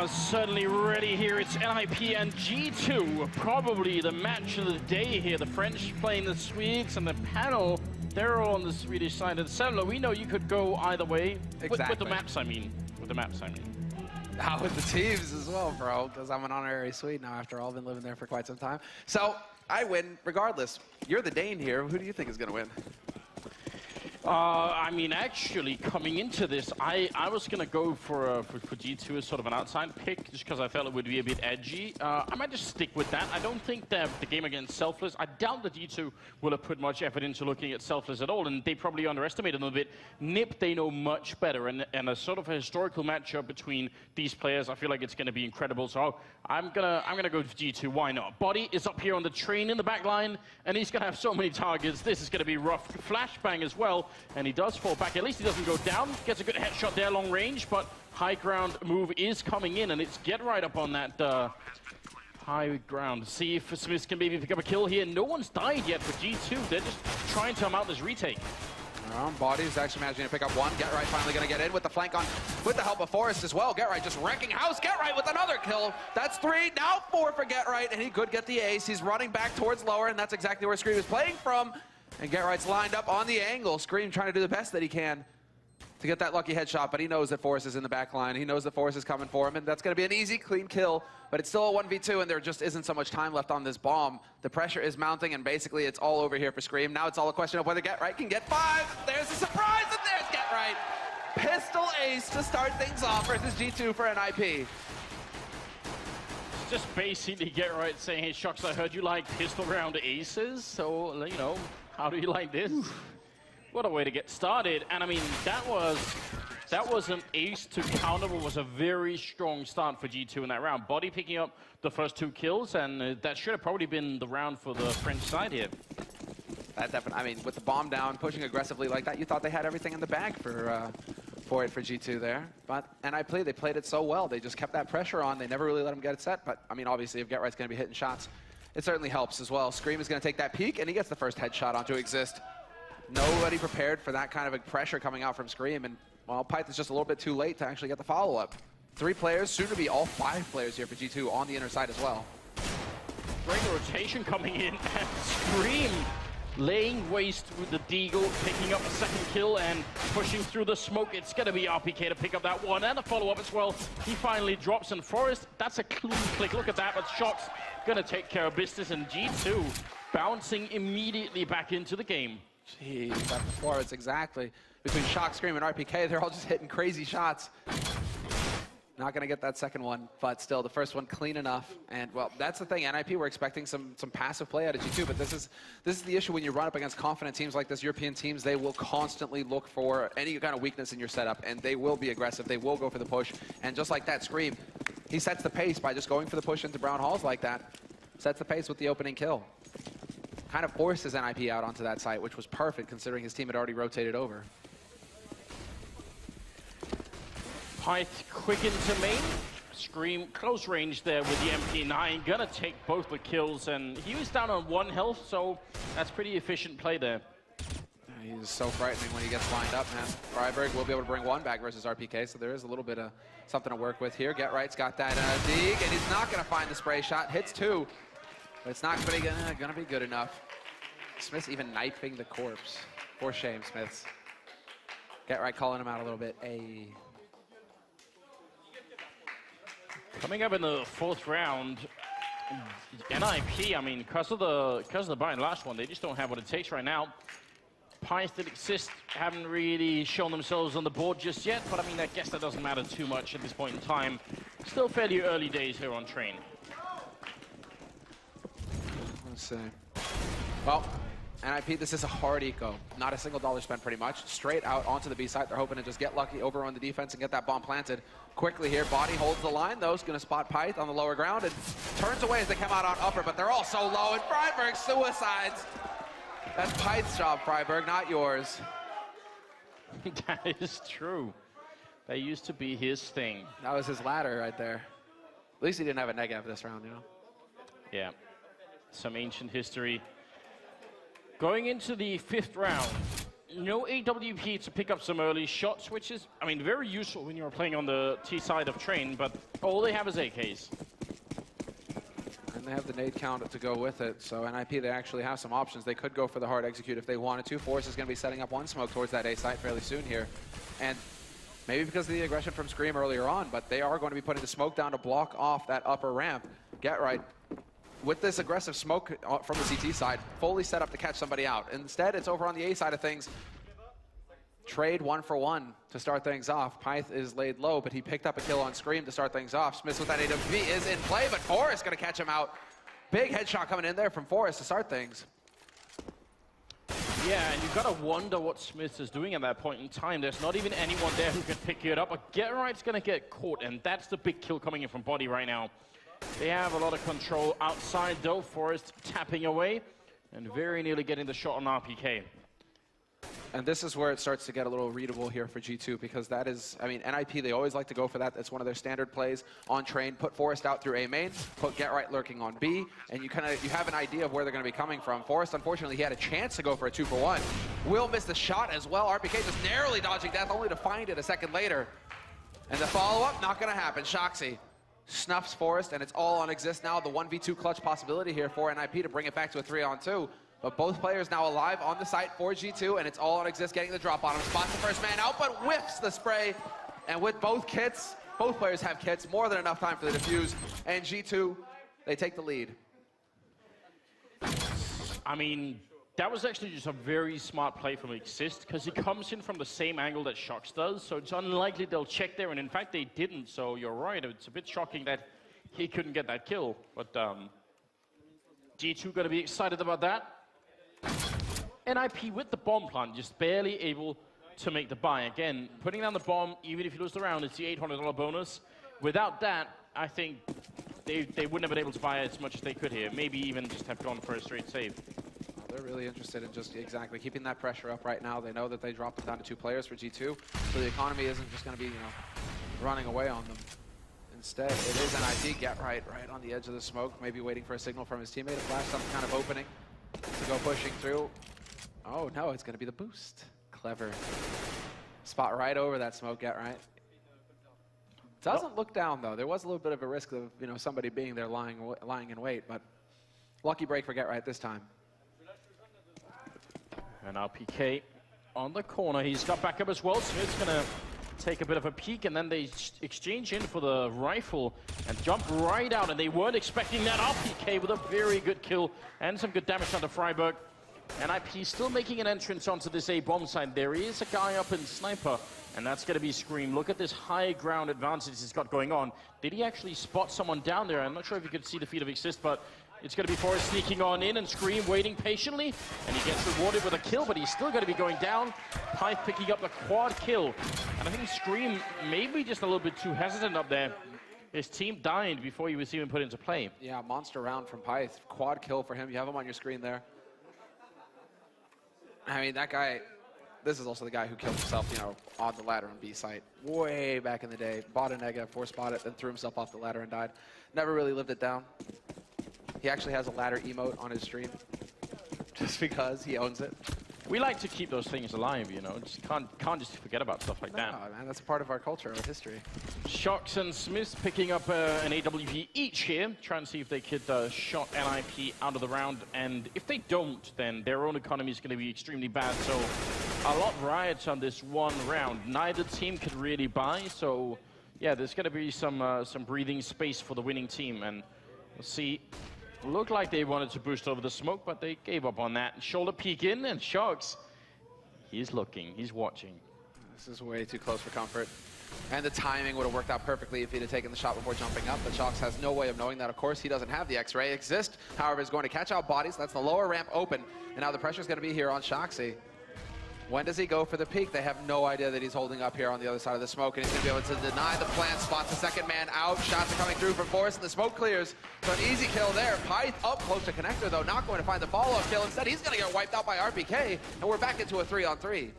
Certainly ready here. It's NiP and G2, probably the match of the day here. The French playing the Swedes, and the panel, they're all on the Swedish side of the cellular. We know you could go either way. Exactly. With the maps, I mean. With the maps, I mean. With the teams as well, bro, because I'm an honorary Swede now after all. I've been living there for quite some time. So I win regardless. You're the Dane here. Who do you think is going to win? I mean, actually, coming into this, I was going to go for G2 as sort of an outside pick, just because I felt it would be a bit edgy. I might just stick with that. I don't think that the game against Selfless, I doubt that G2 will have put much effort into looking at Selfless at all, and they probably underestimated them a bit. NiP, they know much better, and a sort of a historical matchup between these players, I feel like it's going to be incredible. So I'm gonna go for G2. Why not? Body is up here on the train in the back line, and he's going to have so many targets. This is going to be rough. Flashbang as well. And he does fall back. At least he doesn't go down. Gets a good headshot there, long range, but high ground move is coming in, and it's get right up on that high ground. See if Smith can maybe pick up a kill here. No one's died yet for G2. They're just trying to mount this retake. Body's actually managing to pick up one. Get right finally going to get in with the flank on, with the help of Forrest as well. Get right just wrecking house. Get right with another kill. That's 3, now 4 for Get right, and he could get the ace. He's running back towards lower, and that's exactly where Scream is playing from. And Get right's lined up on the angle. Scream trying to do the best that he can to get that lucky headshot, but he knows that Forrest is in the back line. He knows that Forrest is coming for him, and that's going to be an easy, clean kill. But it's still a 1v2, and there just isn't so much time left on this bomb. The pressure is mounting, and basically it's all over here for Scream. Now it's all a question of whether Get right can get 5. There's a surprise, and there's Get right. Pistol ace to start things off versus G2 for NiP. Just basically Get right saying, hey, Shucks, I heard you like pistol round aces, so, you know, how do you like this? What a way to get started. And I mean, that was an ace to counter, but was a very strong start for G2 in that round. Body picking up the first 2 kills, and that should have probably been the round for the French side here. That definitely, I mean, with the bomb down, pushing aggressively like that, you thought they had everything in the bag for G2 there. But they played it so well. They just kept that pressure on. They never really let them get it set. But I mean, obviously, if Get right's going to be hitting shots, it certainly helps as well. Scream is going to take that peek, and he gets the first headshot onto Exist. Nobody prepared for that kind of a pressure coming out from Scream, and well, Pyth is just a little bit too late to actually get the follow-up. 3 players, soon to be all 5 players here for G2 on the inner side as well. Great rotation coming in, and Scream laying waste with the Deagle, picking up a second kill and pushing through the smoke. It's going to be RPK to pick up that one, and a follow-up as well. He finally drops, and Forrest, that's a clean click. Look at that, but Shox going to take care of business, and G2 bouncing immediately back into the game. Jeez, that performance exactly. Between Shock, Scream, and RPK, they're all just hitting crazy shots. Not going to get that second one, but still, the first one clean enough. And, well, that's the thing. NiP, we're expecting some passive play out of G2, but this is the issue when you run up against confident teams like this. European teams, they will constantly look for any kind of weakness in your setup, and they will be aggressive. They will go for the push. And just like that, Scream, he sets the pace by just going for the push into Brown Halls like that. Sets the pace with the opening kill. Kind of forces NiP out onto that site, which was perfect considering his team had already rotated over. Pyth quick into main. Scream close range there with the MP9. Gonna take both the kills, and he was down on 1 health, so that's pretty efficient play there. He's so frightening when he gets lined up, man. Freiburg will be able to bring 1 back versus RPK, so there is a little bit of something to work with here. Get right's got that dig, and he's not gonna find the spray shot. Hits 2, but it's not gonna be good enough. Smith's even knifing the corpse. For shame, Smiths. Get right calling him out a little bit. Hey. Coming up in the 4th round, NiP, I mean, because of the buy and last one, they just don't have what it takes right now. Pyth and Exist haven't really shown themselves on the board just yet, but I mean, I guess that doesn't matter too much at this point in time. Still fairly early days here on Train. Let's see. Well, NiP, this is a hard eco. Not a single dollar spent pretty much. Straight out onto the B site. They're hoping to just get lucky over on the defense and get that bomb planted quickly here. Body holds the line, though. He's going to spot Pyth on the lower ground and turns away as they come out on upper, but they're all so low, and Freiburg suicides. That's Pyth's job, Freiburg, not yours. That is true. That used to be his thing. That was his ladder right there. At least he didn't have a negative this round, you know? Yeah. Some ancient history. Going into the 5th round, no AWP to pick up some early shots, which is, I mean, very useful when you're playing on the T side of Train, but all they have is AKs. And they have the nade count to go with it, so NiP, they actually have some options. They could go for the hard execute if they wanted to. Force is going to be setting up one smoke towards that A site fairly soon here. And maybe because of the aggression from Scream earlier on, but they are going to be putting the smoke down to block off that upper ramp. Get right. With this aggressive smoke from the CT side, fully set up to catch somebody out. Instead, it's over on the A side of things. Trade 1-for-1 to start things off. Pyth is laid low, but he picked up a kill on Scream to start things off. Smith with that AWP is in play, but Forrest going to catch him out. Big headshot coming in there from Forrest to start things. Yeah, and you've got to wonder what Smith is doing at that point in time. There's not even anyone there who can pick it up. But Get Right's going to get caught, and that's the big kill coming in from Body right now. They have a lot of control outside, though. Forrest tapping away and very nearly getting the shot on RPK. And this is where it starts to get a little readable here for G2, because that is, I mean, NiP, they always like to go for that. That's one of their standard plays on Train. Put Forrest out through A main, put Get Right lurking on B, and you have an idea of where they're going to be coming from. Forrest, unfortunately, he had a chance to go for a 2-for-1. Will missed the shot as well. RPK just narrowly dodging death, only to find it a second later. And the follow-up, not going to happen. Shoxy snuffs Forrest, and it's all on Exist now. The 1v2 clutch possibility here for NiP to bring it back to a 3-on-2. But both players now alive on the site for G2, and it's all on Exist getting the drop on him. Spots the first man out, but whiffs the spray. And with both kits, both players have kits, more than enough time for the defuse. And G2, they take the lead. I mean, that was actually just a very smart play from Exist, because he comes in from the same angle that Shox does, so it's unlikely they'll check there, and in fact they didn't, so you're right, it's a bit shocking that he couldn't get that kill, but G2 gonna be excited about that. NiP with the bomb plant, just barely able to make the buy. Again, putting down the bomb, even if you lose the round, it's the $800 bonus. Without that, I think they wouldn't have been able to buy as much as they could here. Maybe even just have gone for a straight save. They're really interested in just exactly keeping that pressure up right now. They know that they dropped it down to 2 players for G2, so the economy isn't just going to be, running away on them. Instead, it is NiP Get right on the edge of the smoke, maybe waiting for a signal from his teammate to flash some kind of opening to go pushing through. Oh no, it's going to be the boost. Clever. Spot right over that smoke, Get right. Doesn't look down though. There was a little bit of a risk of somebody being there lying in wait, but lucky break for Get right this time. And now PK on the corner. He's got backup as well. Smith's going to take a bit of a peek, and then they exchange in for the rifle and jump right out, and they weren't expecting that. RPK with a very good kill and some good damage onto Freiburg. NiP still making an entrance onto this A bomb side. There is a guy up in Sniper, and that's going to be Scream. Look at this high ground advantage he's got going on. Did he actually spot someone down there? I'm not sure if you could see the feed of Exist, but it's going to be Forrest sneaking on in, and Scream waiting patiently, and he gets rewarded with a kill, but he's still going to be going down. Pyth picking up the quad kill, and I think Scream maybe just a little bit too hesitant up there. His team died before he was even put into play. Yeah, monster round from Pyth. Quad kill for him. You have him on your screen there. I mean, that guy, this is also the guy who killed himself, on the ladder on B site way back in the day. Bought a nega, 4-spot it, then threw himself off the ladder and died. Never really lived it down. He actually has a ladder emote on his stream just because he owns it. We like to keep those things alive, Just can't just forget about stuff like that. No, man, that's part of our culture, our history. Shox and Smith picking up an AWP each here, trying to see if they could shot NiP out of the round. And if they don't, then their own economy is going to be extremely bad. So a lot riots on this one round. Neither team could really buy. So yeah, there's going to be some breathing space for the winning team. And we'll see. Looked like they wanted to boost over the smoke, but they gave up on that. Shoulder peek in, and Shox, he's looking, he's watching. This is way too close for comfort. And the timing would have worked out perfectly if he'd have taken the shot before jumping up, but Shox has no way of knowing that. Of course, he doesn't have the X-ray. Exist, however, is going to catch out bodies. That's the lower ramp open, and now the pressure's going to be here on Shoxy. When does he go for the peak? They have no idea that he's holding up here on the other side of the smoke, and he's going to be able to deny the plant. Spots the second man out. Shots are coming through from Forrest, and the smoke clears. So an easy kill there. Pyth up close to connector, though, not going to find the follow-up kill. Instead, he's going to get wiped out by RPK, and we're back into a 3-on-3.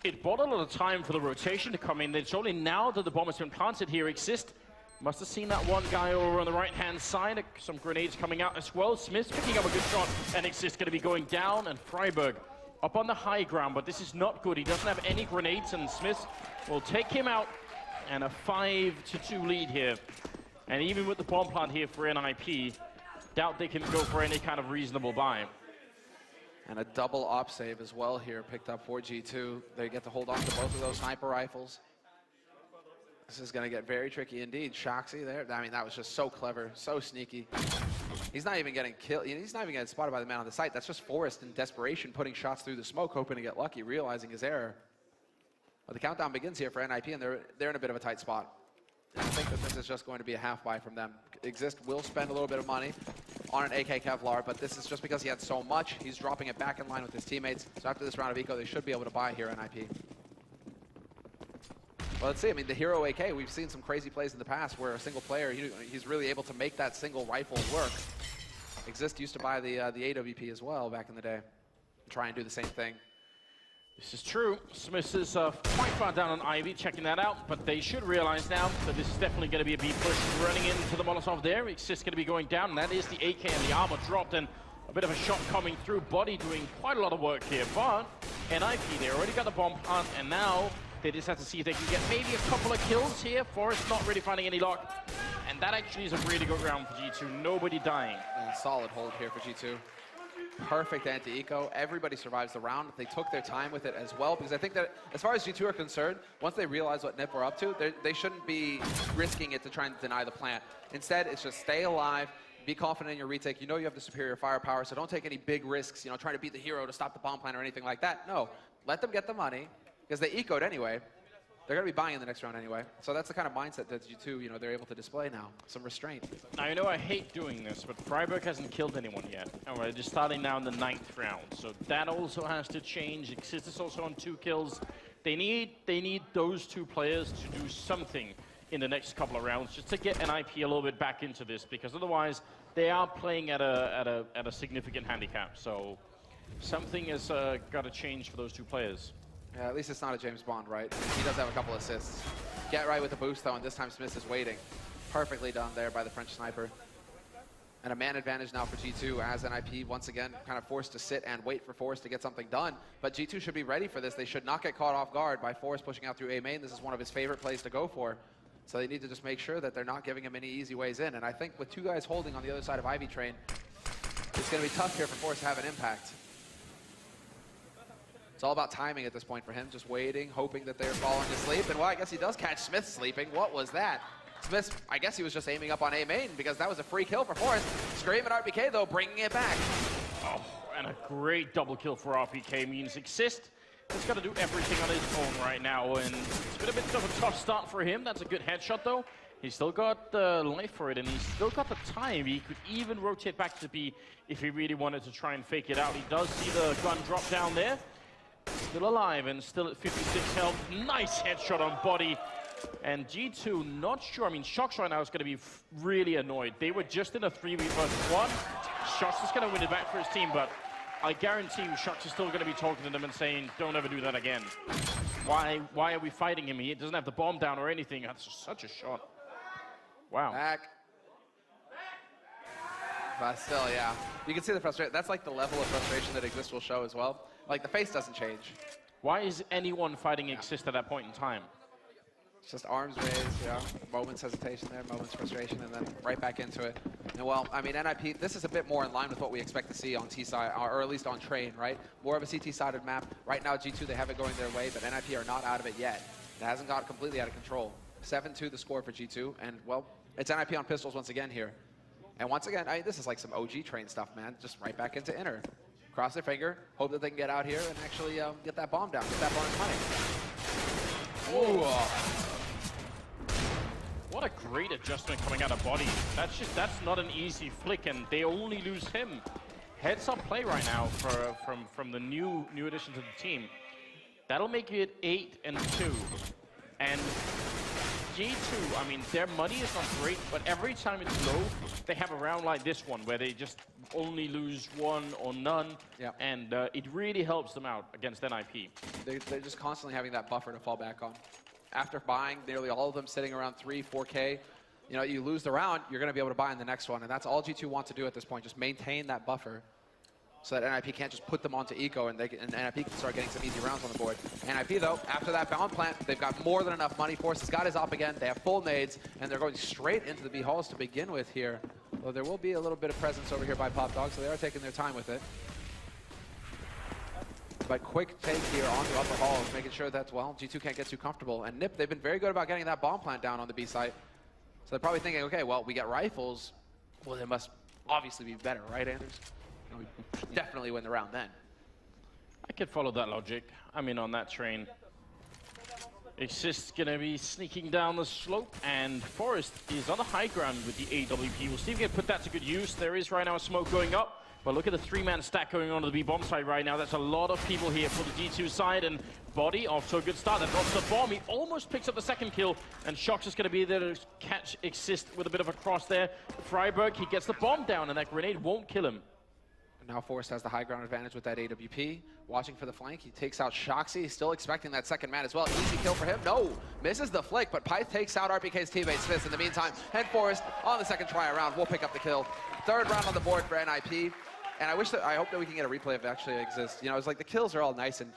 It bought a lot of time for the rotation to come in. It's only now that the bomb has been planted here. Exist must have seen that one guy over on the right-hand side. Some grenades coming out as well. Smith's picking up a good shot, and Exist going to be going down, and Freiburg up on the high ground, but this is not good. He doesn't have any grenades, and Smith will take him out. And a 5-2 lead here. And even with the bomb plant here for NiP, doubt they can go for any kind of reasonable buy. And a double op save as well here picked up for G2. They get to hold on to both of those sniper rifles. This is going to get very tricky indeed. Shoxy there, I mean, that was just so clever, so sneaky. He's not even getting killed. He's not even getting spotted by the man on the site. That's just Forrest in desperation, putting shots through the smoke, hoping to get lucky, realizing his error. But the countdown begins here for NiP, and they're in a bit of a tight spot. And I think that this is just going to be a half buy from them. Exist will spend a little bit of money on an AK Kevlar, but this is just because he had so much. He's dropping it back in line with his teammates. So after this round of eco, they should be able to buy here NiP. Well, let's see. I mean, the hero AK, we've seen some crazy plays in the past where a single player, he's really able to make that single rifle work. Exist used to buy the AWP as well back in the day. Try and do the same thing. This is true. Smith is quite far down on Ivy, checking that out, but they should realize now that this is definitely going to be a B push. Running into the Molotov there, it's just going to be going down, and that is the AK, and the armor dropped, and a bit of a shot coming through. Body doing quite a lot of work here, but NiP, they already got the bomb plant, and now they just have to see if they can get maybe a couple of kills here. Forrest not really finding any luck, and that actually is a really good round for G2. Nobody dying. And solid hold here for G2. Perfect anti-eco. Everybody survives the round. They took their time with it as well, because I think that as far as G2 are concerned, once they realize what NiP are up to, they shouldn't be risking it to try and deny the plant. Instead, it's just stay alive, be confident in your retake. You know you have the superior firepower, so don't take any big risks, trying to beat the hero to stop the bomb plant or anything like that. No, let them get the money, because they ecoed anyway. They're going to be buying in the next round anyway. So that's the kind of mindset that G2, they're able to display now. Some restraint. Now, I hate doing this, but Freiburg hasn't killed anyone yet. And we're just starting now in the 9th round. So that also has to change. Exist is also on 2 kills. They need those 2 players to do something in the next couple of rounds just to get NiP a little bit back into this, because otherwise they are playing at a significant handicap. So something has got to change for those 2 players. Yeah, at least it's not a James Bond, right? He does have a couple assists. Get right with the boost, though, and this time Smith is waiting. Perfectly done there by the French sniper. And a man advantage now for G2 as NiP, once again, kind of forced to sit and wait for Forrest to get something done. But G2 should be ready for this. They should not get caught off guard by Forrest pushing out through A main. This is one of his favorite plays to go for. So they need to just make sure that they're not giving him any easy ways in. And I think with 2 guys holding on the other side of Ivy Train, it's going to be tough here for Forrest to have an impact. It's all about timing at this point for him, just waiting, hoping that they're falling asleep. And well, I guess he does catch Smith sleeping. What was that? Smith, I guess he was just aiming up on A main, because that was a free kill for Forrest. Scream at RPK, though, bringing it back. Oh, and a great double kill for RPK means Exist has got to do everything on his own right now. And it's been a bit of a tough start for him. That's a good headshot, though. He's still got the life for it, and he's still got the time. He could even rotate back to B if he really wanted to try and fake it out. He does see the gun drop down there. Still alive and still at 56 health. Nice headshot on body. And G2, not sure. I mean, Shox right now is going to be really annoyed. They were just in a 3v versus 1. Shox is going to win it back for his team, but I guarantee you Shox is still going to be talking to them and saying, don't ever do that again. Why are we fighting him? He doesn't have the bomb down or anything. That's such a shot. Wow. Back. But still, yeah. You can see the frustration. That's like the level of frustration that Exist will show as well. Like, the face doesn't change. Why is anyone fighting Exist at that point in time? It's just arms raised, moments hesitation there, moments frustration, and then right back into it. And well, I mean, NiP, this is a bit more in line with what we expect to see on T-side, or at least on Train, right? More of a CT-sided map. Right now, G2, they have it going their way, but NiP are not out of it yet. It hasn't got completely out of control. 7-2 the score for G2, and well, it's NiP on pistols once again here. And once again, this is like some OG Train stuff, man. Just right back into inner. Cross their finger, hope that they can get out here and actually get that bomb down, get that bonus money. Ooh. What a great adjustment coming out of body. That's not an easy flick, and they only lose him. Heads up play right now from the new addition to the team. That'll make it 8-2. And G2, I mean, their money is not great, but every time it's low, they have a round like this one where they just only lose 1 or none, and it really helps them out against NiP. They're just constantly having that buffer to fall back on. After buying, nearly all of them sitting around 3, 4K, you lose the round, you're going to be able to buy in the next one, and that's all G2 wants to do at this point, just maintain that buffer. so that NiP can't just put them onto Eco and NiP can start getting some easy rounds on the board. NiP though, after that bound plant, they've got more than enough money. Force has got his op again. They have full nades, and they're going straight into the B halls to begin with here. Well, there will be a little bit of presence over here by Pop Dog, so they are taking their time with it. But quick take here on the upper halls, making sure that, well, G2 can't get too comfortable. And NiP, they've been very good about getting that bomb plant down on the B site. So they're probably thinking, okay, well, we get rifles. Well, they must obviously be better, right, Anders? We should definitely win the round then. I could follow that logic. I'm in on that train. Exist's gonna be sneaking down the slope, and Forest is on the high ground with the AWP. We'll see if we can put that to good use. There is right now a smoke going up. But look at the three-man stack going on to the B-bomb side right now. That's a lot of people here for the G2 side, and Body off to a good start. That drops the bomb. He almost picks up the second kill, and Shox is going to be there to catch Exist with a bit of a cross there. Freiburg, he gets the bomb down, and that grenade won't kill him. And now Forrest has the high ground advantage with that AWP. Watching for the flank, he takes out Shoxy. He's still expecting that second man as well. Easy kill for him. No, misses the flick, but Pyth takes out RPK's teammate Smith in the meantime. And Forrest, on the second try around, will pick up the kill. Third round on the board for NiP. And I hope that we can get a replay of it actually Exist. You know, it's like the kills are all nice and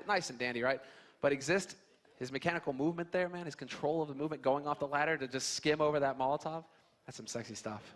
nice and dandy, right? But Exist, his mechanical movement there, man, his control of the movement, going off the ladder to just skim over that Molotov, that's some sexy stuff.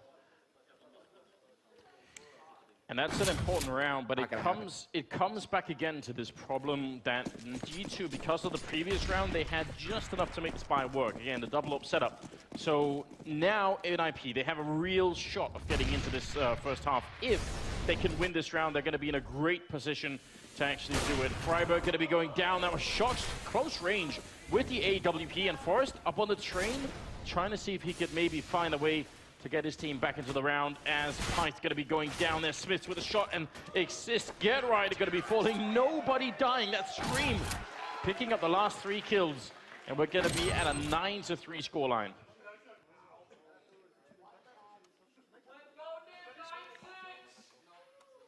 And that's an important round, but it comes back again to this problem that G2, because of the previous round, they had just enough to make the spy work. Again, the double up setup. So now NiP, they have a real shot of getting into this first half. If they can win this round, they're going to be in a great position to actually do it. Freiburg going to be going down. That was Shox close range with the AWP, and Forrest up on the train, trying to see if he could maybe find a way to get his team back into the round, as Pyth's going to be going down there. Smiths with a shot, and Exist, Get Right, are going to be falling. Nobody dying. That Scream picking up the last 3 kills, and we're going to be at a 9-3 scoreline.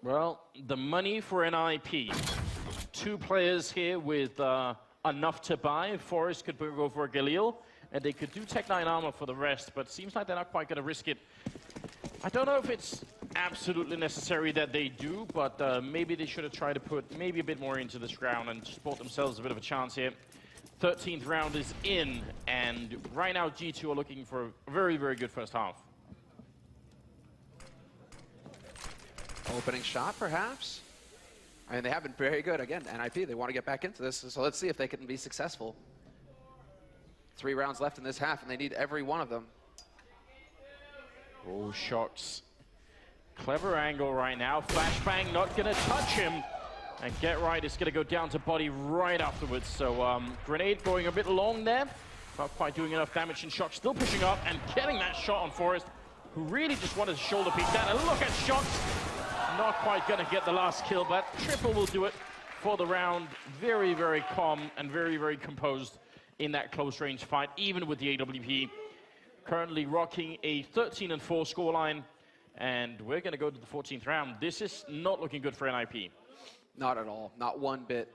Well, the money for NiP. 2 players here with enough to buy. Forrest could go for a Galil, and they could do Tech 9 armor for the rest, but seems like they're not quite going to risk it. I don't know if it's absolutely necessary that they do, but maybe they should have tried to put maybe a bit more into this round and just bought themselves a bit of a chance here. 13th round is in, and right now G2 are looking for a very, very good first half. Opening shot, perhaps? I mean, they have been very good. Again, NiP, they want to get back into this, so let's see if they can be successful. 3 rounds left in this half, and they need every one of them. Oh, Shox. Clever angle right now. Flashbang not going to touch him. And Get Right is going to go down to Body right afterwards. So grenade going a bit long there. Not quite doing enough damage, and Shox still pushing up and getting that shot on Forrest, who really just wanted to shoulder peek that. And look at Shox. Not quite going to get the last kill, but triple will do it for the round. Very, very calm and very, very composed in that close range fight, even with the AWP. Currently rocking a 13-4 scoreline, and we're going to go to the 14th round. This is not looking good for NiP. Not at all, not one bit.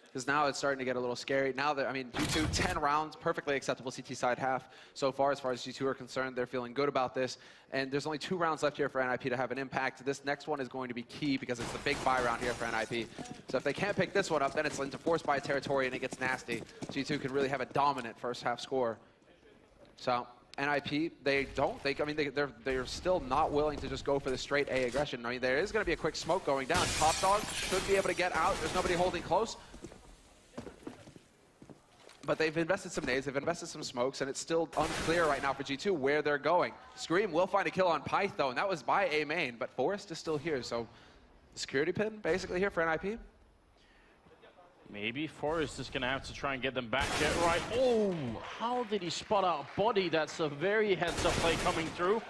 Because now it's starting to get a little scary. Now that, I mean, G2, 10 rounds, perfectly acceptable CT side half. So far as G2 are concerned, they're feeling good about this. And there's only 2 rounds left here for NiP to have an impact. This next one is going to be key because it's the big buy round here for NiP. So if they can't pick this one up, then it's into force buy territory and it gets nasty. G2 can really have a dominant first half score. So NiP, they're still not willing to just go for the straight A aggression. I mean, there is going to be a quick smoke going down. Top Dog should be able to get out. There's nobody holding close. But they've invested some nades, they've invested some smokes, and it's still unclear right now for G2 where they're going. Scream will find a kill on Pyth, though, and that was by A main, but Forrest is still here, so security pin basically here for NiP. Maybe Forrest is going to have to try and get them back. Get Right. Oh, how did he spot out Body? That's a very heads-up play coming through.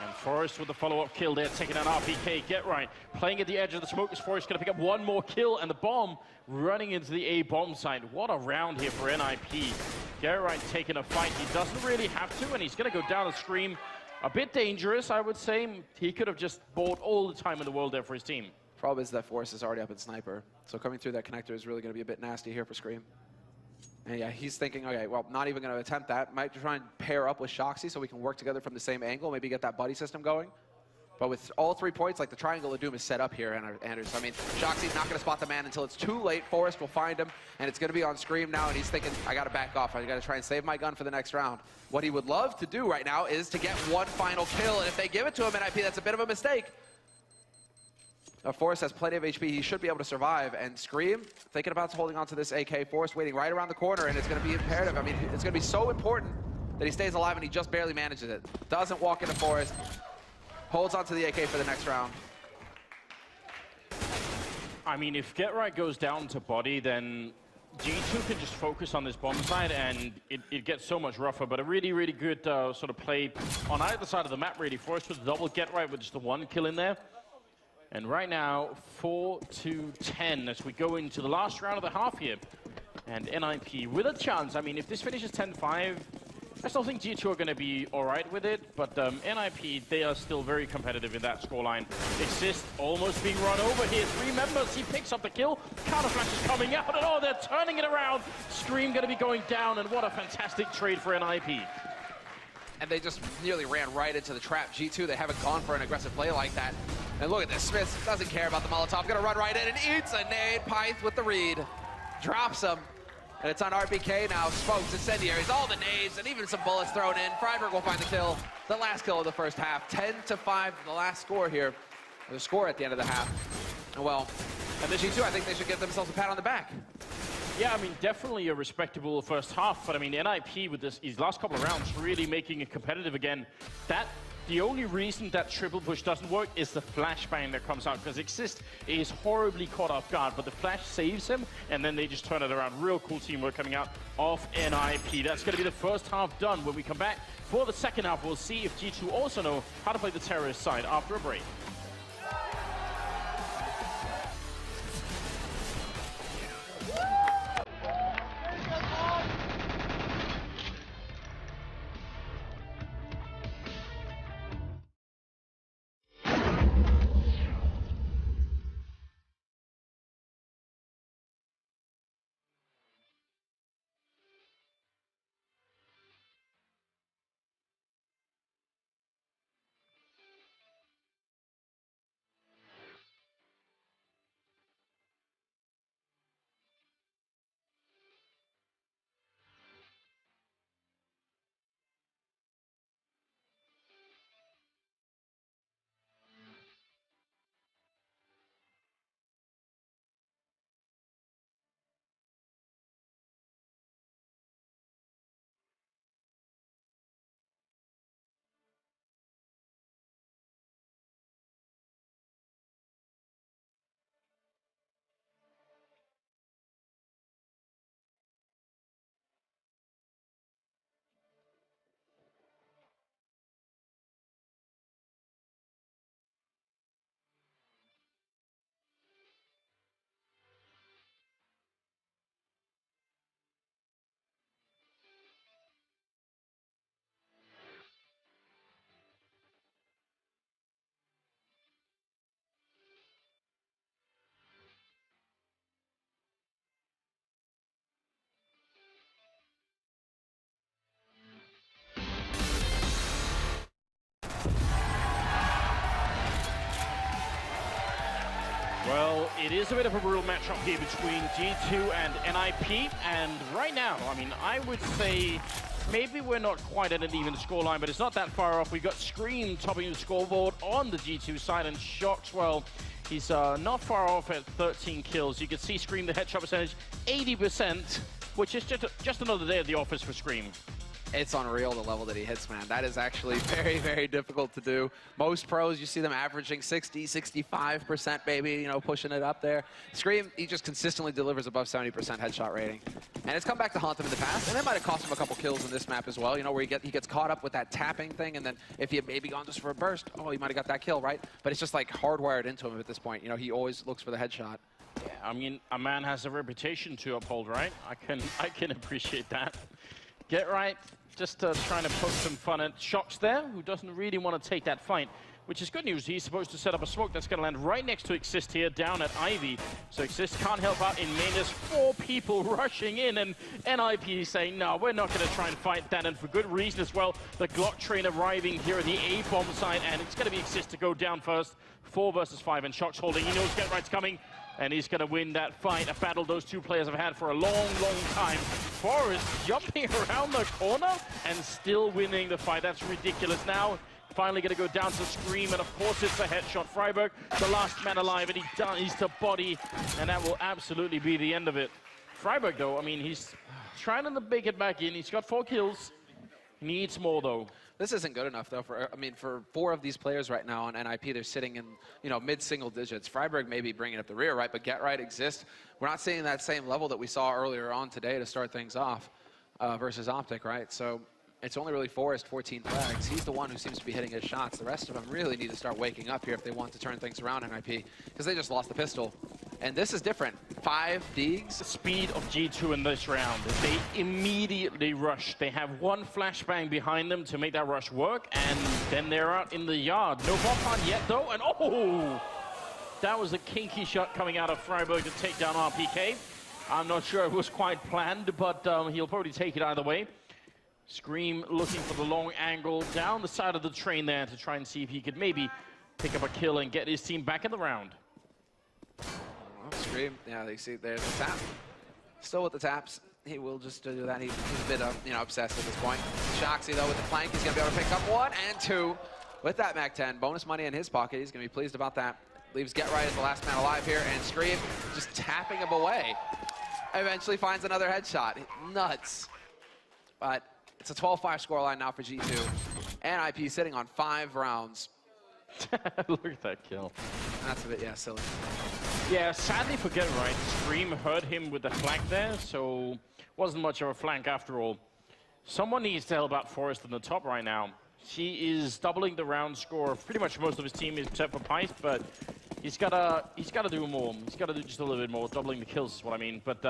And Forrest with the follow-up kill there, taking an RPK. Get Right. Playing at the edge of the smoke is Forrest going to pick up one more kill, and the bomb running into the A bomb side. What a round here for NiP. Get Right taking a fight. He doesn't really have to, and he's going to go down a Scream. A bit dangerous, I would say. He could have just bought all the time in the world there for his team. Problem is that Forrest is already up in Sniper. So coming through that connector is really going to be a bit nasty here for Scream. And yeah, he's thinking, okay, well, not even going to attempt that. Might try and pair up with Shoxy so we can work together from the same angle, maybe get that buddy system going. But with all 3 points, like the Triangle of Doom is set up here, Anders. I mean, Shoxy's not going to spot the man until it's too late. Forrest will find him, and it's going to be on Scream now, and he's thinking, I got to back off. I got to try and save my gun for the next round. What he would love to do right now is to get one final kill, and if they give it to him, NiP, that's a bit of a mistake. Forrest has plenty of HP. He should be able to survive. And Scream, thinking about holding on to this AK. Forrest waiting right around the corner, and it's going to be imperative. I mean, it's going to be so important that he stays alive, and he just barely manages it. Doesn't walk into Forrest. Holds on to the AK for the next round. I mean, if Get Right goes down to body, then G2 can just focus on this bomb side, and it gets so much rougher. But a really, really good sort of play on either side of the map, really. Forrest with double Get Right with just the 1 kill in there. And right now, 4-10 as we go into the last round of the half here. And NiP with a chance. I mean, if this finishes 10-5, I still think G2 are going to be all right with it, but NiP, they are still very competitive in that scoreline. Exist almost being run over here. 3 members, he picks up the kill. Counter flash is coming out, and oh, they're turning it around. Scream going to be going down, and what a fantastic trade for NiP. And they just nearly ran right into the trap. G2, they haven't gone for an aggressive play like that. And look at this, Smith doesn't care about the Molotov. Gonna run right in and eats a nade. Pyth with the read. Drops him. And it's on RBK now. Smokes, incendiaries, all the nades, and even some bullets thrown in. Freiburg will find the kill. The last kill of the first half. 10-5, the last score here. The score at the end of the half. And well, and the G2, I think they should give themselves a pat on the back. Yeah, I mean, definitely a respectable first half, but I mean, NiP with his last couple of rounds really making it competitive again. The only reason that triple push doesn't work is the flashbang that comes out, because Exist is horribly caught off guard, but the flash saves him, and then they just turn it around. Real cool teamwork coming out of NiP. That's going to be the first half done. When we come back for the second half, we'll see if G2 also know how to play the terrorist side after a break. Well, it is a bit of a brutal matchup here between G2 and NiP, and right now, I mean, I would say maybe we're not quite at an even scoreline, but it's not that far off. We've got Scream topping the scoreboard on the G2 side, and Shox, well, he's not far off at 13 kills. You can see Scream, the headshot percentage, 80%, which is just another day at the office for Scream. It's unreal the level that he hits, man. That is actually very, very difficult to do. Most pros, you see them averaging 60, 65%, baby, you know, pushing it up there. Scream, he just consistently delivers above 70% headshot rating. And it's come back to haunt him in the past, and it might have cost him a couple kills in this map as well, you know, where he gets caught up with that tapping thing, and then if he had maybe gone just for a burst, oh, he might have got that kill, right? But it's just like hardwired into him at this point. You know, he always looks for the headshot. Yeah, I mean, a man has a reputation to uphold, right? I can appreciate that. Get right. Just trying to poke some fun at Shox there, who doesn't really want to take that fight. which is good news. He's supposed to set up a smoke that's going to land right next to Exist here, down at Ivy. So Exist can't help out in main. There's 4 people rushing in, and NiP saying, no, we're not going to try and fight that, and for good reason as well. The Glock train arriving here at the A-bomb side, and it's going to be Exist to go down first. 4 versus 5, and Shock's holding. He knows Get Right's coming, and he's going to win that fight. A battle those 2 players have had for a long, long time. Forrest jumping around the corner and still winning the fight. That's ridiculous. Now, finally going to go down to Scream, and of course it's a headshot. Freiburg, the last man alive, and he's to body, and that will absolutely be the end of it. Freiburg, though, I mean, he's trying to make it back in. He's got 4 kills. Needs more, though. This isn't good enough, though. For 4 of these players right now on NiP, they're sitting in, mid-single digits. Freiburg may be bringing up the rear, right? But Get Right, Exist, we're not seeing that same level that we saw earlier on today to start things off versus Optic, right? So it's only really Forrest, 14 flags. He's the one who seems to be hitting his shots. The rest of them really need to start waking up here if they want to turn things around in NiP, because they just lost the pistol. And this is different. 5 digs. The speed of G2 in this round. They immediately rush. They have 1 flashbang behind them to make that rush work, and then they're out in the yard. No bomb plan yet, though, and oh! That was a kinky shot coming out of Freiburg to take down RPK. I'm not sure it was quite planned, but he'll probably take it either way. Scream looking for the long angle down the side of the train there to try and see if he could maybe pick up a kill and get his team back in the round. Scream, yeah, they see there's the tap. Still with the taps. He will just do that. He's a bit, obsessed at this point. Shoxy, though, with the flank, he's going to be able to pick up 1 and 2 with that Mac-10. Bonus money in his pocket. He's going to be pleased about that. Leaves Get Right as the last man alive here, and Scream just tapping him away. Eventually finds another headshot. Nuts. But it's a 12-5 scoreline now for G2. And NiP sitting on 5 rounds. Look at that kill. That's a bit, yeah, silly. Yeah, sadly for Get Right, Scream hurt him with the flank there, so wasn't much of a flank after all. Someone needs to help out Forrest in the top right now. He is doubling the round score of pretty much most of his team except for Pyth, but he's gotta do more. He's gotta do just a little bit more. Doubling the kills is what I mean. But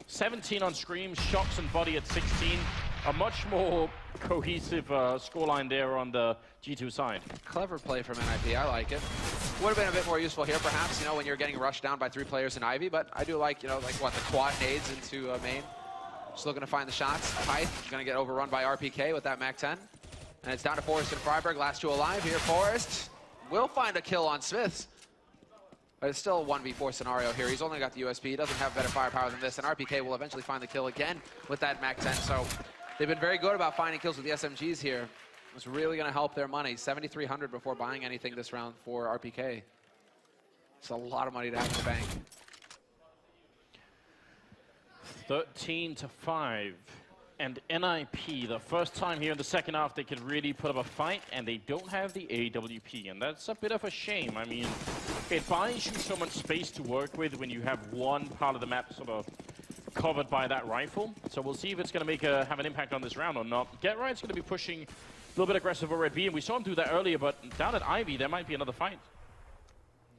17 on Scream, Shocks and Body at 16. A much more cohesive scoreline there on the G2 side. Clever play from NiP, I like it. Would have been a bit more useful here, perhaps, when you're getting rushed down by 3 players in Ivy, but I do like, the quad nades into main. Just looking to find the shots. Pyth gonna get overrun by RPK with that Mac-10. And it's down to Forrest and Freiburg, last 2 alive here. Forrest will find a kill on Smiths. But it's still a 1v4 scenario here. He's only got the USP. He doesn't have better firepower than this, and RPK will eventually find the kill again with that Mac-10. So they've been very good about finding kills with the SMGs here. It's really going to help their money. 7,300 before buying anything this round for RPK. It's a lot of money to have in the bank. 13-5. And NiP, the first time here in the second half they could really put up a fight, and they don't have the AWP, and that's a bit of a shame. I mean, it buys you so much space to work with when you have one part of the map sort of covered by that rifle. So we'll see if it's going to have an impact on this round or not. Get Right's going to be pushing a little bit aggressive over at B, and we saw him do that earlier, but down at Ivy, there might be another fight.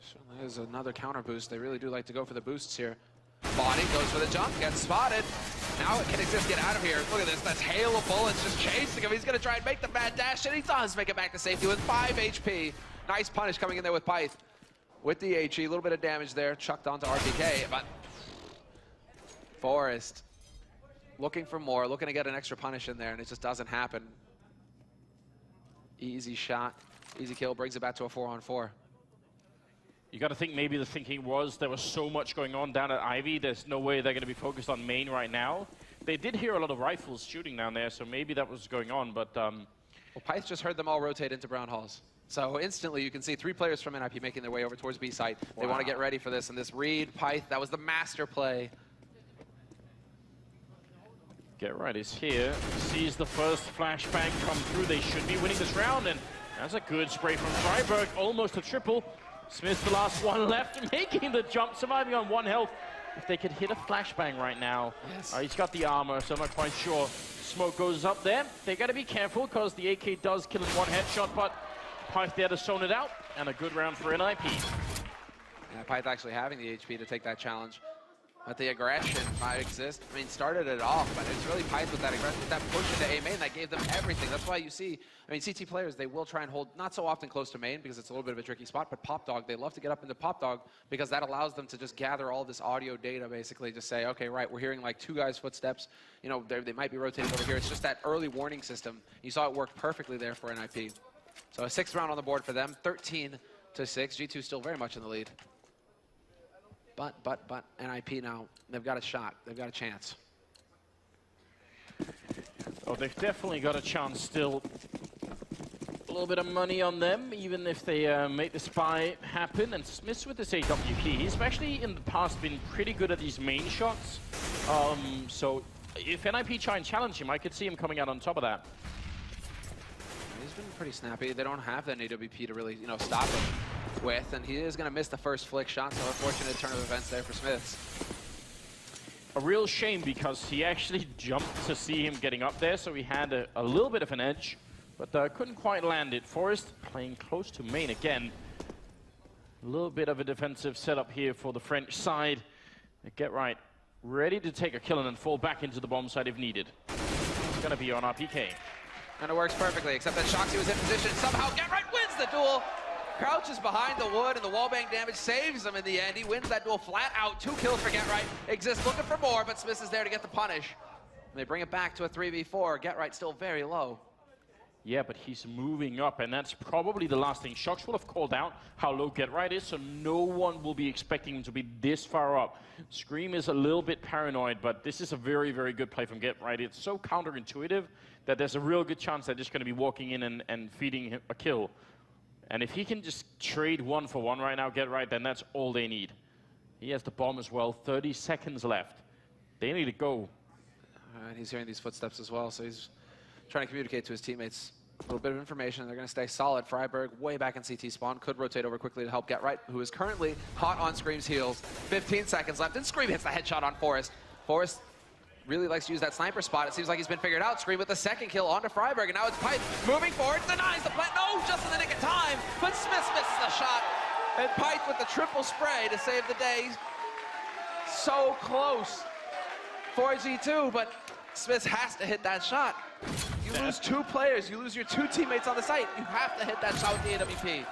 So there's another counter boost. They really do like to go for the boosts here. Body goes for the jump, gets spotted. Now it can Exist get out of here. Look at this, that's hail of bullets just chasing him. He's gonna try and make the mad dash, and he does make it back to safety with 5 HP. Nice punish coming in there with Pyth. With the HE, a little bit of damage there, chucked onto RPK, but Forrest looking for more, looking to get an extra punish in there, and it just doesn't happen. Easy shot, easy kill, brings it back to a 4-on-4. You got to think maybe the thinking was there was so much going on down at Ivy, there's no way they're going to be focused on main right now. They did hear a lot of rifles shooting down there, so maybe that was going on, but... Well, Pyth just heard them all rotate into Brown Halls. So instantly you can see 3 players from NiP making their way over towards B site. They want to get ready for this, and this read, Pyth, that was the master play. Get Right is here, sees the first flashbang come through. They should be winning this round, and that's a good spray from Freiburg, almost a triple. Smith's the last one left, making the jump, surviving on 1 health. If they could hit a flashbang right now. Yes. He's got the armor, so I'm not quite sure. Smoke goes up there. They got to be careful because the AK does kill in 1 headshot, but Pyth there to zone it out, and a good round for NiP. Yeah, Pyth actually having the HP to take that challenge. But the aggression might exist. I mean, started it off, but it's really Pyth with that aggression, with that push into A main that gave them everything. That's why you see, I mean, CT players, they will try and hold, not so often close to main because it's a little bit of a tricky spot, but Pop Dog, they love to get up into Pop Dog because that allows them to just gather all this audio data, basically, just say, okay, right, we're hearing like 2 guys' footsteps. You know, they might be rotating over here. It's just that early warning system. You saw it work perfectly there for NiP. So a 6th round on the board for them, 13-6. G2 still very much in the lead. But NiP now, they've got a shot. They've got a chance. Oh, they've definitely got a chance still. A little bit of money on them, even if they make the spy happen. And Smith with this AWP, he's actually in the past been pretty good at these main shots. So if NiP try and challenge him, I could see him coming out on top of that. He's been pretty snappy. They don't have that AWP to really, you know, stop him with, and he is going to miss the first flick shot, so unfortunate turn of events there for Smiths. A real shame because he actually jumped to see him getting up there, so he had a little bit of an edge, but couldn't quite land it. Forest playing close to main again. A little bit of a defensive setup here for the French side. They get right, ready to take a kill and then fall back into the bomb side if needed. It's going to be on RPK. And it works perfectly, except that Shoxy was in position. Somehow Get Right wins the duel. Crouches behind the wood, and the wallbang damage saves him in the end. He wins that duel flat out. 2 kills for Get Right. Exists looking for more, but Smith is there to get the punish. And they bring it back to a 3v4. Get Right still very low. Yeah, but he's moving up, and that's probably the last thing. Shox will have called out how low Get Right is, so no one will be expecting him to be this far up. Scream is a little bit paranoid, but this is a very, very good play from Get Right. It's so counterintuitive that there's a real good chance they're just going to be walking in and feeding him a kill. And if he can just trade 1 for 1 right now, Get Right, then that's all they need. He has the bomb as well, 30 seconds left. They need to go. And he's hearing these footsteps as well, so he's trying to communicate to his teammates a little bit of information. They're going to stay solid. Freiburg way back in CT spawn, could rotate over quickly to help Get Right, who is currently hot on Scream's heels. 15 seconds left, and Scream hits the headshot on Forest. Forest really likes to use that sniper spot. It seems like he's been figured out. Scream with the 2nd kill onto Freiburg, and now it's Pyth moving forward, denies the plant. No, just in the nick of time, but Smith misses the shot. And Pyth with the triple spray to save the day. So close for G2, but Smith has to hit that shot. You lose 2 players, you lose your 2 teammates on the site. You have to hit that shot with the AWP.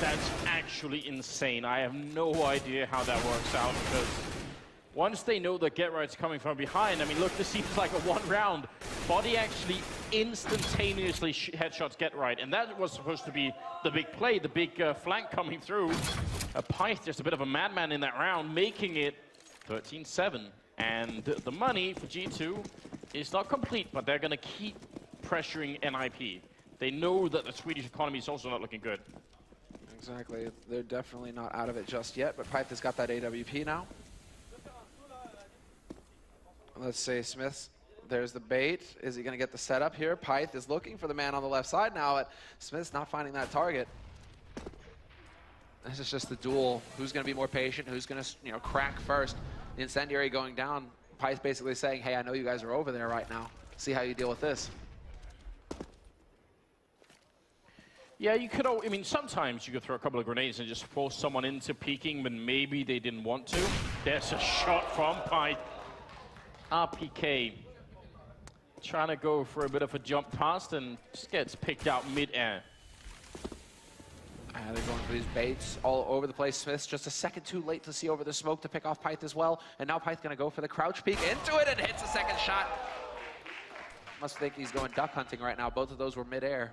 That's actually insane. I have no idea how that works out, because once they know that Get Right's coming from behind, I mean, look, this seems like a 1 round. Body actually instantaneously headshots Get Right, and that was supposed to be the big play, the big flank coming through. Pyth just a bit of a madman in that round, making it 13-7. And the money for G2 is not complete, but they're going to keep pressuring NiP. They know that the Swedish economy is also not looking good. Exactly. They're definitely not out of it just yet, but Pyth has got that AWP now. Let's say Smith, there's the bait. Is he going to get the setup here? Pyth is looking for the man on the left side now, but Smith's not finding that target. This is just the duel. Who's going to be more patient? Who's going to, you know, crack first? The incendiary going down. Pyth basically saying, hey, I know you guys are over there right now. See how you deal with this. Yeah, you could, I mean, sometimes you could throw a couple of grenades and just force someone into peeking when maybe they didn't want to. There's a shot from Pyth. RPK trying to go for a bit of a jump past and just gets picked out mid-air. They're going for these baits all over the place. Smith's just a second too late to see over the smoke to pick off Pyth as well. And now Pyth going to go for the crouch peek into it and hits the 2nd shot. Must think he's going duck hunting right now. Both of those were mid-air.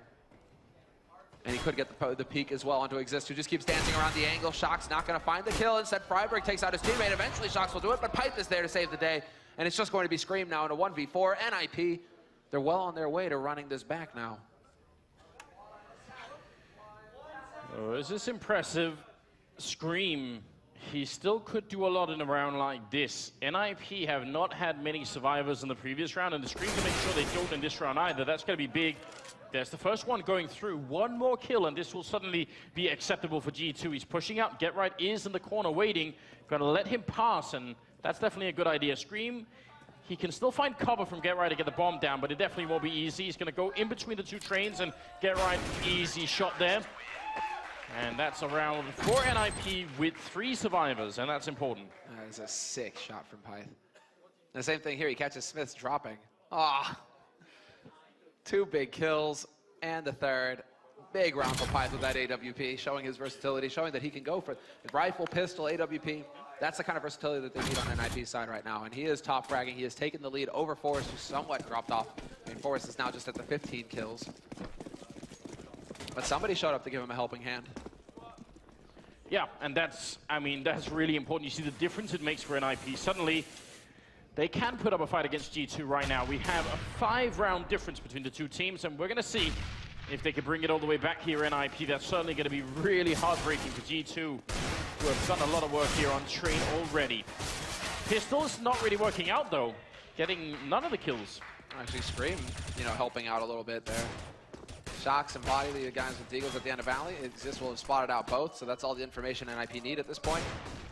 And he could get the peek as well onto Exist, who just keeps dancing around the angle. Shox not going to find the kill. Instead, Freiburg takes out his teammate. Eventually, Shox will do it, but Pyth is there to save the day. And it's just going to be Scream now in a 1v4. NiP, they're well on their way to running this back now. Oh, is this impressive? Scream, he still could do a lot in a round like this. NiP have not had many survivors in the previous round, and the Scream to make sure they don't in this round either. That's going to be big. There's the first one going through. 1 more kill, and this will suddenly be acceptable for G2. He's pushing out. Get Right is in the corner waiting. Going to let him pass, and that's definitely a good idea. Scream, he can still find cover from Get Right to get the bomb down, but it definitely won't be easy. He's going to go in between the 2 trains, and Get Right, easy shot there. And that's a round for NiP with 3 survivors, and that's important. That is a sick shot from Pyth. The same thing here, he catches Smith's dropping. Ah, 2 big kills, and the third. Big round for Pyth with that AWP, showing his versatility, showing that he can go for rifle, pistol, AWP. That's the kind of versatility that they need on NiP's side right now. And he is top fragging. He has taken the lead over Forrest, who somewhat dropped off. I mean, Forrest is now just at the 15 kills. But somebody showed up to give him a helping hand. Yeah, and that's really important. You see the difference it makes for NiP. Suddenly, they can put up a fight against G2 right now. We have a 5-round difference between the 2 teams, and we're going to see if they can bring it all the way back here, NiP. That's certainly going to be really heartbreaking for G2, who have done a lot of work here on Train already. Pistol's not really working out, though, getting none of the kills. Actually, Scream, helping out a little bit there. Shocks and Body, the guys with Deagles at the end of Valley. Exist will have spotted out both, so that's all the information NiP need at this point.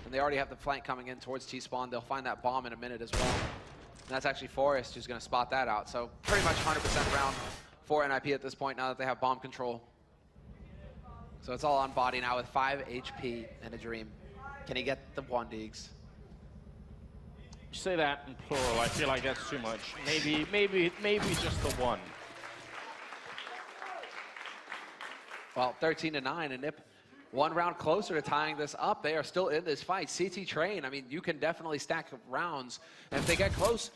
And they already have the flank coming in towards T-spawn. They'll find that bomb in a minute as well. And that's actually Forrest who's going to spot that out. So pretty much 100% round for NiP at this point now that they have bomb control. So it's all on Body now with 5 HP and a dream. Can he get the 1, Deegs? You say that in plural. I feel like that's too much. Maybe just the 1. Well, 13-9, and NiP 1 round closer to tying this up. They are still in this fight. CT Train, I mean, you can definitely stack rounds. And if they get close,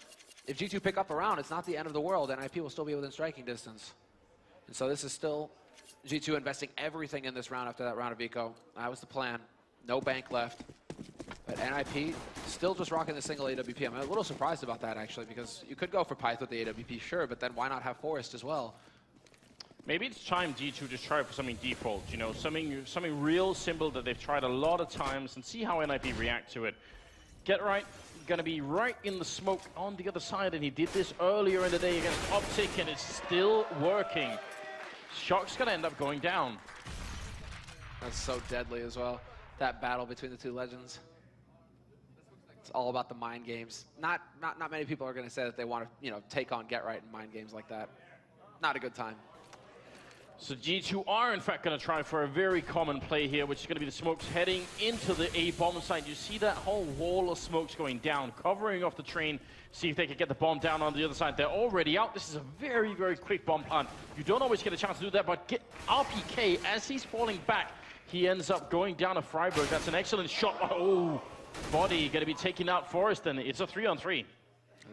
if G2 pick up a round, it's not the end of the world. NiP will still be within striking distance. And so this is still G2 investing everything in this round after that round of eco. That was the plan. No bank left. But NiP still just rocking the single AWP. I'm a little surprised about that, actually, because you could go for Pyth with the AWP, sure, but then why not have Forrest as well? Maybe it's time G2 just try for something default, something real simple that they've tried a lot of times, and see how NiP react to it. Get right, gonna be right in the smoke on the other side, and he did this earlier in the day against Optic, and it's still working. Shock's gonna end up going down. That's so deadly as well. That battle between the 2 legends. It's all about the mind games. Not many people are gonna say that they want to, take on Get Right in mind games like that. Not a good time. So G2 are in fact going to try for a very common play here, which is going to be the smokes heading into the A bomb side. You see that whole wall of smokes going down, covering off the train, see if they can get the bomb down on the other side. They're already out. This is a very, very quick bomb plant. You don't always get a chance to do that, but get RPK, as he's falling back, he ends up going down to Freiburg. That's an excellent shot. Oh, Body going to be taking out Forrest, and it's a 3-on-3.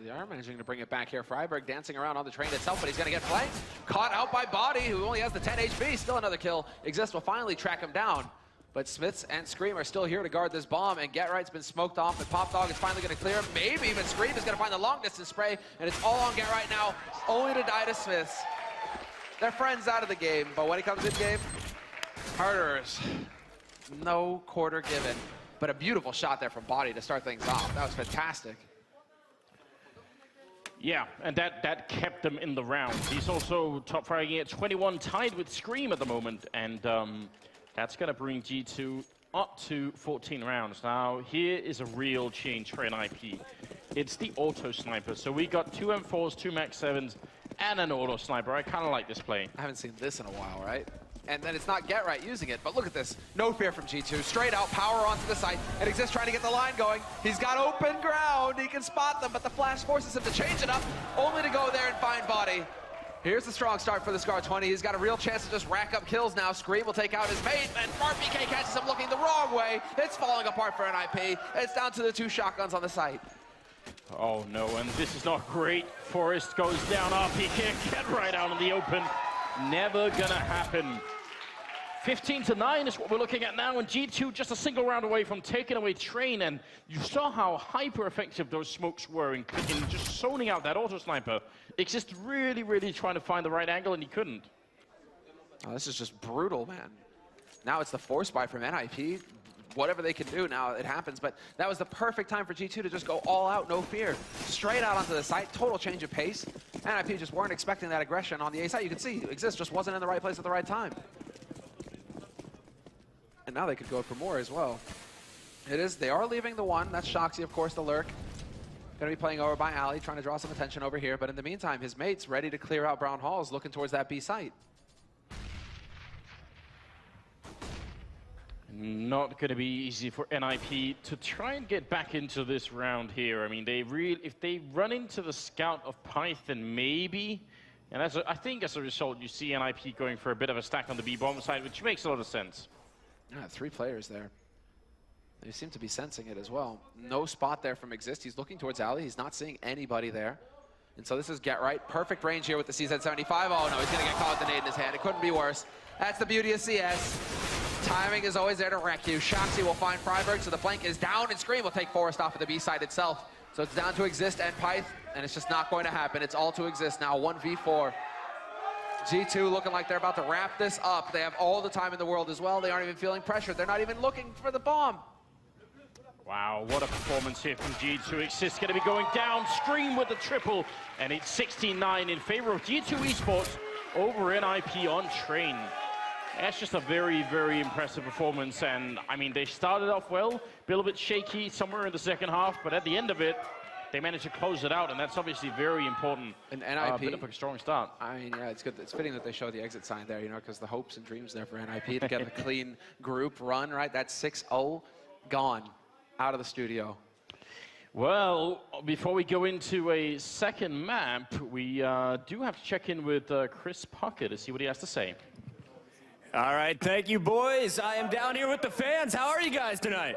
They are managing to bring it back here. Freiburg dancing around on the train itself, but he's going to get flanked. Caught out by Body, who only has the 10 HP. Still another kill. Exist will finally track him down. But Smiths and Scream are still here to guard this bomb, and Get Right's been smoked off, and Pop Dog is finally going to clear him. Maybe even Scream is going to find the long-distance spray, and it's all on Get Right now, only to die to Smiths. They're friends out of the game, but when it comes in game, murderers. No quarter given. But a beautiful shot there from Body to start things off. That was fantastic. Yeah, and that kept them in the round. He's also top fragging at 21, tied with Scream at the moment, and that's going to bring G2 up to 14 rounds. Now, here is a real change for NiP. It's the auto sniper. So we got 2 M4s, 2 Max 7s, and an auto sniper. I kind of like this play. I haven't seen this in a while, right? And then it's not Get Right using it, but look at this. No fear from G2. Straight out, power onto the site, and Exist trying to get the line going. He's got open ground. He can spot them, but the flash forces him to change it up, only to go there and find Body. Here's the strong start for the Scar 20. He's got a real chance to just rack up kills now. Scream will take out his mate, and RPK catches him looking the wrong way. It's falling apart for NiP. It's down to the 2 shotguns on the site. Oh no, and this is not great. Forrest goes down, RPK Get Right out in the open. Never gonna happen. 15-9 is what we're looking at now, and G2 just a single round away from taking away Train, and you saw how hyper-effective those smokes were in just zoning out that auto sniper. Exist really, really trying to find the right angle, and he couldn't. Oh, this is just brutal, man. Now it's the force buy from NiP. Whatever they can do now, it happens, but that was the perfect time for G2 to just go all out, no fear. Straight out onto the site, total change of pace. NiP just weren't expecting that aggression on the A site. You can see, Exist just wasn't in the right place at the right time. And now they could go for more as well. They are leaving the 1. That's Shoxy, of course, the lurk. Gonna be playing over by Ali, trying to draw some attention over here. But in the meantime, his mate's ready to clear out Brown Halls, looking towards that B site. Not going to be easy for NiP to try and get back into this round here. I mean, if they run into the scout of Python, maybe. And I think as a result, you see NiP going for a bit of a stack on the B bomb side, which makes a lot of sense. Yeah, 3 players there. They seem to be sensing it as well. No spot there from Exist. He's looking towards Alley. He's not seeing anybody there. And so this is Get Right. Perfect range here with the CZ75. Oh no, he's going to get caught with the nade in his hand. It couldn't be worse. That's the beauty of CS. Timing is always there to wreck you. Shoxy will find Freiberg, so the flank is down, and Scream will take Forrest off of the B side itself. So it's down to Exist and Pyth, and it's just not going to happen. It's all to Exist now, 1v4. G2 looking like they're about to wrap this up. They have all the time in the world as well. They aren't even feeling pressured. They're not even looking for the bomb. Wow, what a performance here from G2. Exist going to be going down, Scream with the triple, and it's 16-9 in favor of G2 eSports over NiP on Train. That's just a very, very impressive performance, and I mean, they started off well, a little bit shaky somewhere in the second half, but at the end of it, they managed to close it out, and that's obviously very important. And NiP, bit of a strong start. I mean, yeah, it's good. It's fitting that they show the exit sign there, you know, because the hopes and dreams there for NiP to get a clean group run, right? That's 6-0 gone out of the studio. Well, before we go into a second map, we do have to check in with Chris Pucker to see what he has to say. All right, thank you, boys. I am down here with the fans. How are you guys tonight?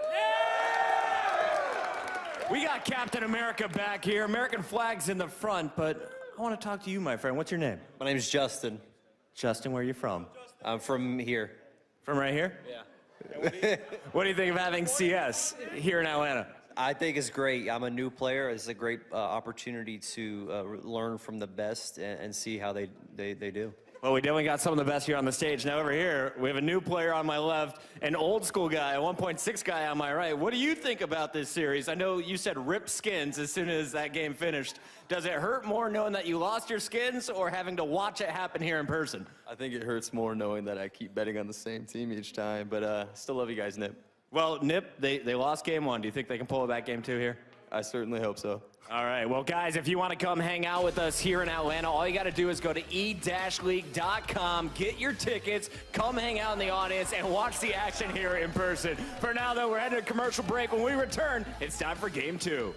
We got Captain America back here. American flag's in the front, but I want to talk to you, my friend. What's your name? My name's Justin. Justin, where are you from? I'm from here. From right here? Yeah. What do you think of having CS here in Atlanta? I think it's great. I'm a new player. It's a great opportunity to learn from the best and see how they do. Well, we definitely got some of the best here on the stage. Now over here, we have a new player on my left, an old school guy, a 1.6 guy on my right. What do you think about this series? I know you said rip skins as soon as that game finished. Does it hurt more knowing that you lost your skins or having to watch it happen here in person? I think it hurts more knowing that I keep betting on the same team each time, but still love you guys, NiP. Well, NiP, they lost game 1. Do you think they can pull it back game 2 here? I certainly hope so. All right, well, guys, if you want to come hang out with us here in Atlanta, all you got to do is go to e-league.com, get your tickets, come hang out in the audience, and watch the action here in person. For now, though, we're heading to a commercial break. When we return, it's time for Game 2.